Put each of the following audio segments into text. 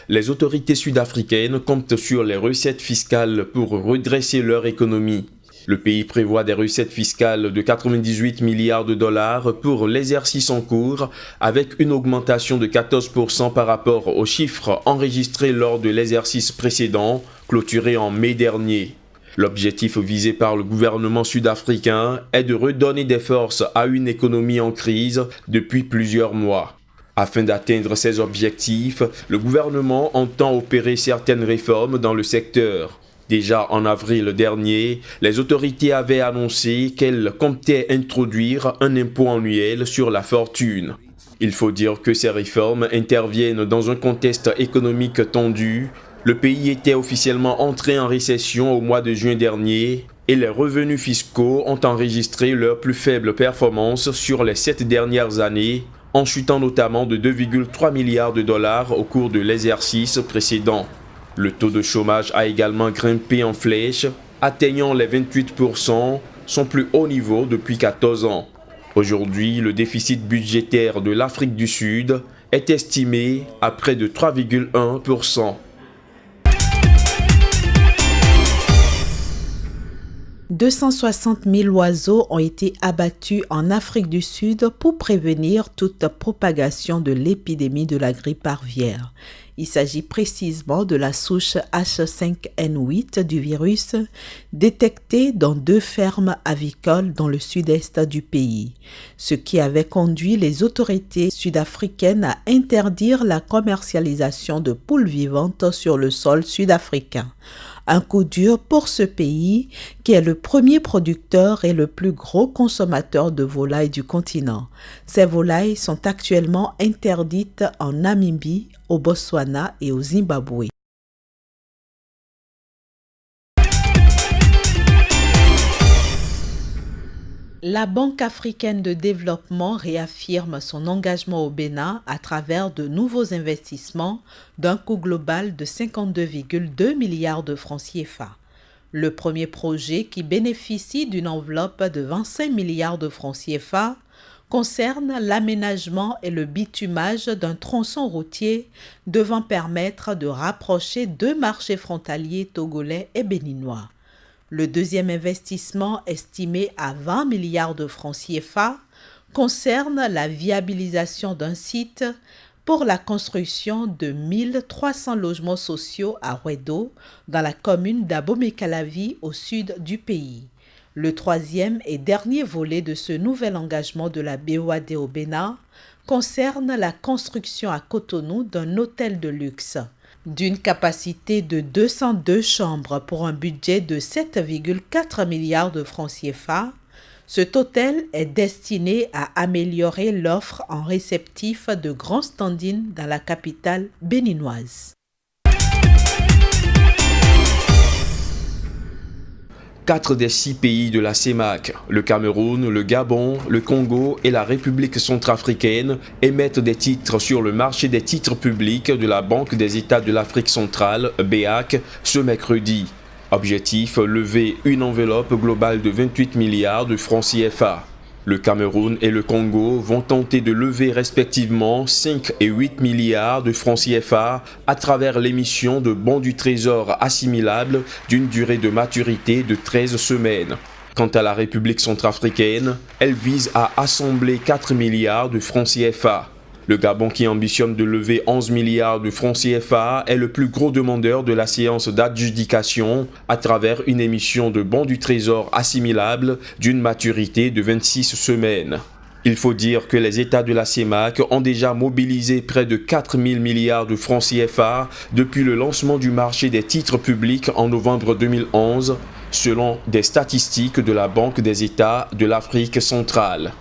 Les autorités sud-africaines comptent sur les recettes fiscales pour redresser leur économie. Le pays prévoit des recettes fiscales de 98 milliards de dollars pour l'exercice en cours, avec une augmentation de 14% par rapport aux chiffres enregistrés lors de l'exercice précédent, clôturé en mai dernier. L'objectif visé par le gouvernement sud-africain est de redonner des forces à une économie en crise depuis plusieurs mois. Afin d'atteindre ces objectifs, le gouvernement entend opérer certaines réformes dans le secteur. Déjà en avril dernier, les autorités avaient annoncé qu'elles comptaient introduire un impôt annuel sur la fortune. Il faut dire que ces réformes interviennent dans un contexte économique tendu. Le pays était officiellement entré en récession au mois de juin dernier et les revenus fiscaux ont enregistré leur plus faible performance sur les 7 dernières années, en chutant notamment de 2,3 milliards de dollars au cours de l'exercice précédent. Le taux de chômage a également grimpé en flèche, atteignant les 28%, son plus haut niveau depuis 14 ans. Aujourd'hui, le déficit budgétaire de l'Afrique du Sud est estimé à près de 3,1%. 260 000 oiseaux ont été abattus en Afrique du Sud pour prévenir toute propagation de l'épidémie de la grippe aviaire. Il s'agit précisément de la souche H5N8 du virus détectée dans 2 fermes avicoles dans le sud-est du pays, ce qui avait conduit les autorités sud-africaines à interdire la commercialisation de poules vivantes sur le sol sud-africain. Un coup dur pour ce pays qui est le premier producteur et le plus gros consommateur de volailles du continent. Ces volailles sont actuellement interdites en Namibie, au Botswana et au Zimbabwe. La Banque africaine de développement réaffirme son engagement au Bénin à travers de nouveaux investissements d'un coût global de 52,2 milliards de francs CFA. Le premier projet, qui bénéficie d'une enveloppe de 25 milliards de francs CFA, concerne l'aménagement et le bitumage d'un tronçon routier devant permettre de rapprocher 2 marchés frontaliers togolais et béninois. Le deuxième investissement, estimé à 20 milliards de francs CFA, concerne la viabilisation d'un site pour la construction de 1300 logements sociaux à Wedo, dans la commune d'Abomey-Calavi, au sud du pays. Le troisième et dernier volet de ce nouvel engagement de la BOAD au Bénin concerne la construction à Cotonou d'un hôtel de luxe d'une capacité de 202 chambres pour un budget de 7,4 milliards de francs CFA. Cet hôtel est destiné à améliorer l'offre en réceptif de grands stand-in dans la capitale béninoise. 4 des 6 pays de la CEMAC, le Cameroun, le Gabon, le Congo et la République centrafricaine, émettent des titres sur le marché des titres publics de la Banque des États de l'Afrique centrale, BEAC, ce mercredi. Objectif, lever une enveloppe globale de 28 milliards de francs CFA. Le Cameroun et le Congo vont tenter de lever respectivement 5 et 8 milliards de francs CFA à travers l'émission de bons du trésor assimilables d'une durée de maturité de 13 semaines. Quant à la République centrafricaine, elle vise à assembler 4 milliards de francs CFA. Le Gabon, qui ambitionne de lever 11 milliards de francs CFA, est le plus gros demandeur de la séance d'adjudication à travers une émission de bons du trésor assimilables d'une maturité de 26 semaines. Il faut dire que les États de la CEMAC ont déjà mobilisé près de 4 000 milliards de francs CFA depuis le lancement du marché des titres publics en novembre 2011, selon des statistiques de la Banque des États de l'Afrique centrale.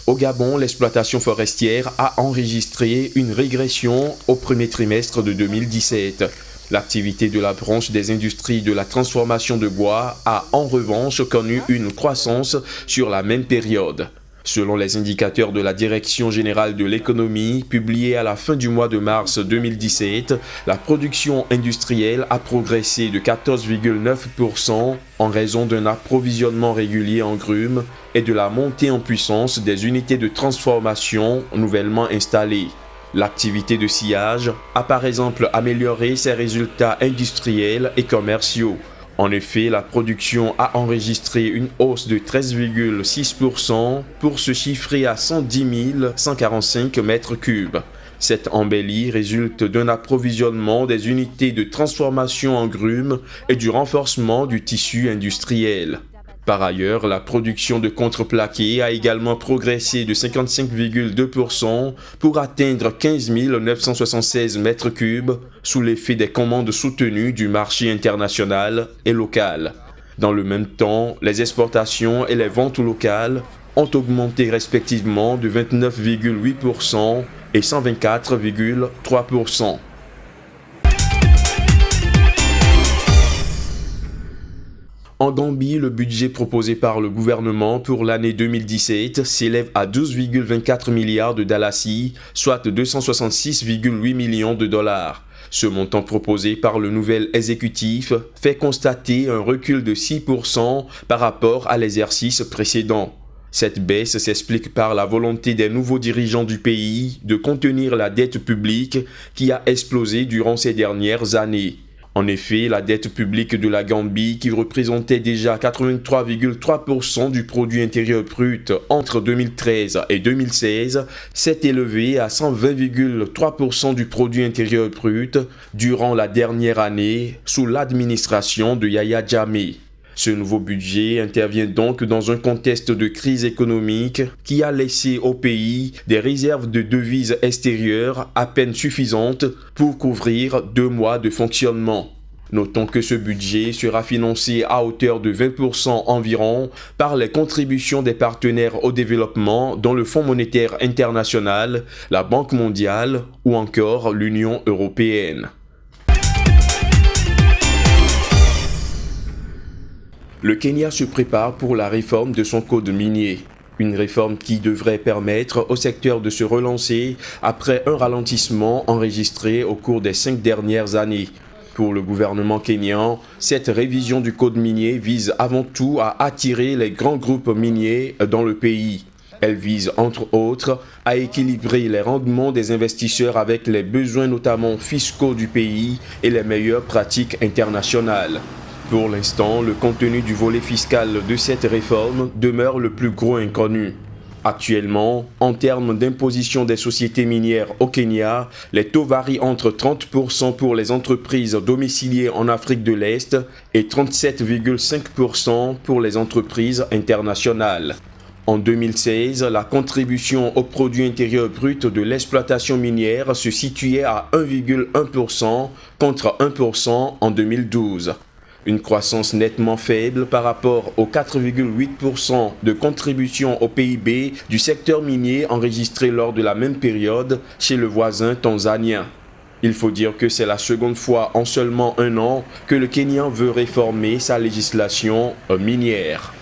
Au Gabon, l'exploitation forestière a enregistré une régression au premier trimestre de 2017. L'activité de la branche des industries de la transformation de bois a en revanche connu une croissance sur la même période. Selon les indicateurs de la Direction générale de l'économie, publiés à la fin du mois de mars 2017, la production industrielle a progressé de 14,9% en raison d'un approvisionnement régulier en grumes et de la montée en puissance des unités de transformation nouvellement installées. L'activité de sciage a par exemple amélioré ses résultats industriels et commerciaux. En effet, la production a enregistré une hausse de 13,6% pour se chiffrer à 110 145 mètres cubes. Cette embellie résulte d'un approvisionnement des unités de transformation en grumes et du renforcement du tissu industriel. Par ailleurs, la production de contreplaqué a également progressé de 55,2% pour atteindre 15 976 mètres cubes sous l'effet des commandes soutenues du marché international et local. Dans le même temps, les exportations et les ventes locales ont augmenté respectivement de 29,8% et 124,3%. En Gambie, le budget proposé par le gouvernement pour l'année 2017 s'élève à 12,24 milliards de dalasi, soit 266,8 millions de dollars. Ce montant proposé par le nouvel exécutif fait constater un recul de 6% par rapport à l'exercice précédent. Cette baisse s'explique par la volonté des nouveaux dirigeants du pays de contenir la dette publique qui a explosé durant ces dernières années. En effet, la dette publique de la Gambie, qui représentait déjà 83,3% du produit intérieur brut entre 2013 et 2016, s'est élevée à 120,3% du produit intérieur brut durant la dernière année sous l'administration de Yahya Jammeh. Ce nouveau budget intervient donc dans un contexte de crise économique qui a laissé au pays des réserves de devises extérieures à peine suffisantes pour couvrir 2 mois de fonctionnement. Notons que ce budget sera financé à hauteur de 20% environ par les contributions des partenaires au développement dont le Fonds monétaire international, la Banque mondiale ou encore l'Union européenne. Le Kenya se prépare pour la réforme de son code minier. Une réforme qui devrait permettre au secteur de se relancer après un ralentissement enregistré au cours des 5 dernières années. Pour le gouvernement kényan, cette révision du code minier vise avant tout à attirer les grands groupes miniers dans le pays. Elle vise entre autres à équilibrer les rendements des investisseurs avec les besoins notamment fiscaux du pays et les meilleures pratiques internationales. Pour l'instant, le contenu du volet fiscal de cette réforme demeure le plus gros inconnu. Actuellement, en termes d'imposition des sociétés minières au Kenya, les taux varient entre 30% pour les entreprises domiciliées en Afrique de l'Est et 37,5% pour les entreprises internationales. En 2016, la contribution au produit intérieur brut de l'exploitation minière se situait à 1,1% contre 1% en 2012. Une croissance nettement faible par rapport aux 4,8% de contribution au PIB du secteur minier enregistré lors de la même période chez le voisin tanzanien. Il faut dire que c'est la seconde fois en seulement 1 an que le Kenya veut réformer sa législation minière.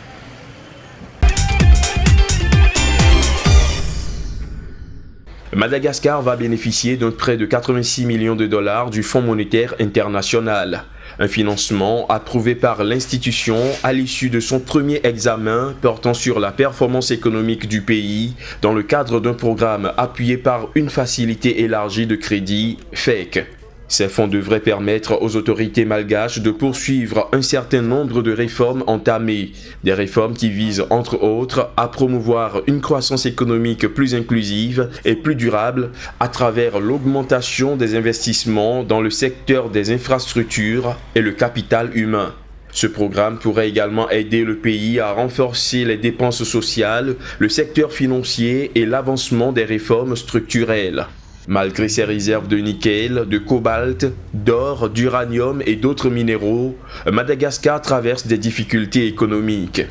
Madagascar va bénéficier d'un prêt de 86 millions de dollars du Fonds monétaire international. Un financement approuvé par l'institution à l'issue de son premier examen portant sur la performance économique du pays dans le cadre d'un programme appuyé par une facilité élargie de crédit, FEC. Ces fonds devraient permettre aux autorités malgaches de poursuivre un certain nombre de réformes entamées, des réformes qui visent entre autres à promouvoir une croissance économique plus inclusive et plus durable à travers l'augmentation des investissements dans le secteur des infrastructures et le capital humain. Ce programme pourrait également aider le pays à renforcer les dépenses sociales, le secteur financier et l'avancement des réformes structurelles. Malgré ses réserves de nickel, de cobalt, d'or, d'uranium et d'autres minéraux, Madagascar traverse des difficultés économiques.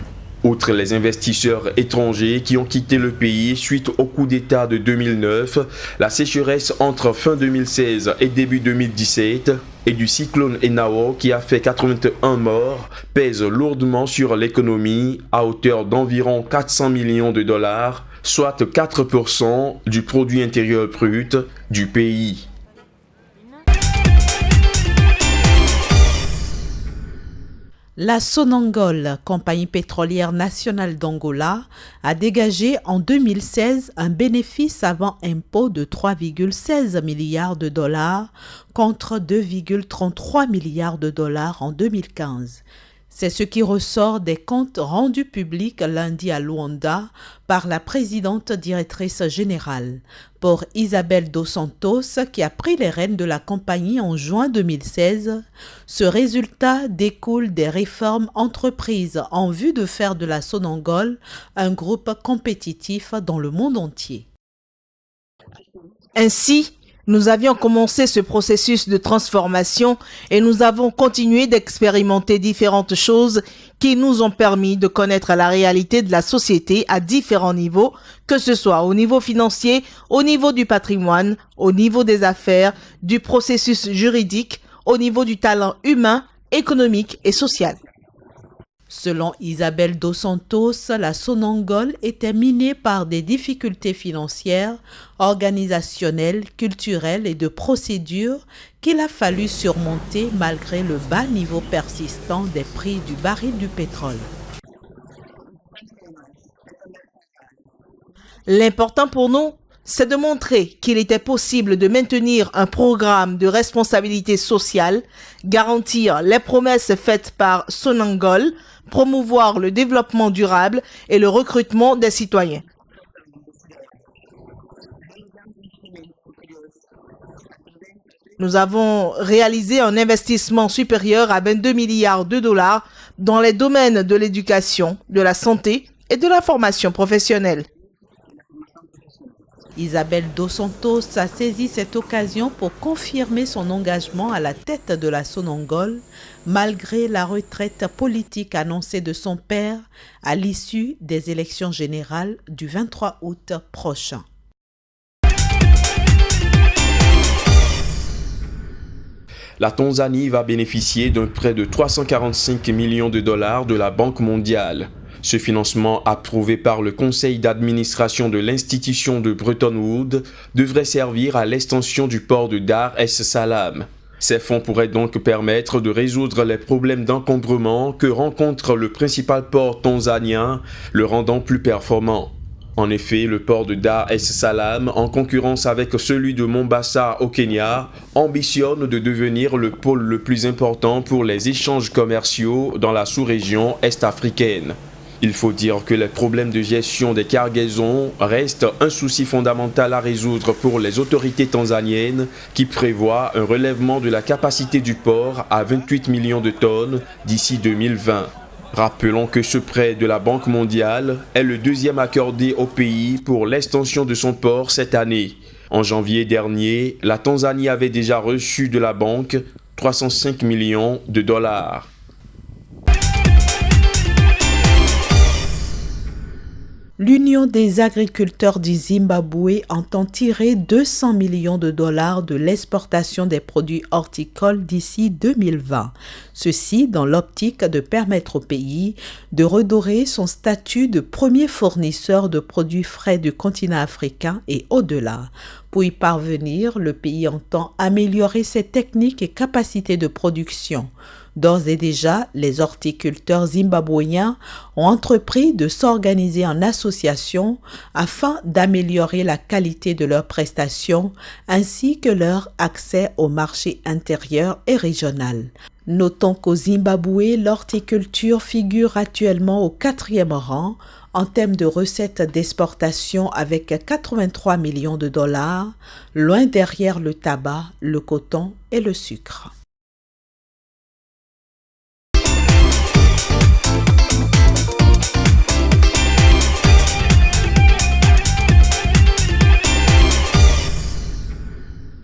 Outre les investisseurs étrangers qui ont quitté le pays suite au coup d'État de 2009, la sécheresse entre fin 2016 et début 2017 et du cyclone Enao qui a fait 81 morts pèse lourdement sur l'économie à hauteur d'environ 400 millions de dollars, soit 4% du produit intérieur brut du pays. La Sonangol, compagnie pétrolière nationale d'Angola, a dégagé en 2016 un bénéfice avant impôt de 3,16 milliards de dollars contre 2,33 milliards de dollars en 2015. C'est ce qui ressort des comptes rendus publics lundi à Luanda par la présidente directrice générale. Pour Isabelle Dos Santos, qui a pris les rênes de la compagnie en juin 2016, ce résultat découle des réformes entreprises en vue de faire de la Sonangol un groupe compétitif dans le monde entier. Ainsi, nous avions commencé ce processus de transformation et nous avons continué d'expérimenter différentes choses qui nous ont permis de connaître la réalité de la société à différents niveaux, que ce soit au niveau financier, au niveau du patrimoine, au niveau des affaires, du processus juridique, au niveau du talent humain, économique et social. Selon Isabelle Dos Santos, la Sonangol était minée par des difficultés financières, organisationnelles, culturelles et de procédures qu'il a fallu surmonter malgré le bas niveau persistant des prix du baril du pétrole. L'important pour nous, c'est de montrer qu'il était possible de maintenir un programme de responsabilité sociale, garantir les promesses faites par Sonangol, promouvoir le développement durable et le recrutement des citoyens. Nous avons réalisé un investissement supérieur à 22 milliards de dollars dans les domaines de l'éducation, de la santé et de la formation professionnelle. Isabelle Dos Santos a saisi cette occasion pour confirmer son engagement à la tête de la Sonangol, malgré la retraite politique annoncée de son père à l'issue des élections générales du 23 août prochain. La Tanzanie va bénéficier d'un prêt de 345 millions de dollars de la Banque mondiale. Ce financement, approuvé par le conseil d'administration de l'institution de Bretton Woods, devrait servir à l'extension du port de Dar es Salaam. Ces fonds pourraient donc permettre de résoudre les problèmes d'encombrement que rencontre le principal port tanzanien, le rendant plus performant. En effet, le port de Dar es Salaam, en concurrence avec celui de Mombasa au Kenya, ambitionne de devenir le pôle le plus important pour les échanges commerciaux dans la sous-région est-africaine. Il faut dire que les problèmes de gestion des cargaisons restent un souci fondamental à résoudre pour les autorités tanzaniennes qui prévoient un relèvement de la capacité du port à 28 millions de tonnes d'ici 2020. Rappelons que ce prêt de la Banque mondiale est le deuxième accordé au pays pour l'extension de son port cette année. En janvier dernier, la Tanzanie avait déjà reçu de la banque 305 millions de dollars. L'Union des agriculteurs du Zimbabwe entend tirer 200 millions de dollars de l'exportation des produits horticoles d'ici 2020. Ceci dans l'optique de permettre au pays de redorer son statut de premier fournisseur de produits frais du continent africain et au-delà. Pour y parvenir, le pays entend améliorer ses techniques et capacités de production. D'ores et déjà, les horticulteurs zimbabwéens ont entrepris de s'organiser en association afin d'améliorer la qualité de leurs prestations ainsi que leur accès au marché intérieur et régional. Notons qu'au Zimbabwe, l'horticulture figure actuellement au 4e rang en termes de recettes d'exportation avec 83 millions de dollars, loin derrière le tabac, le coton et le sucre.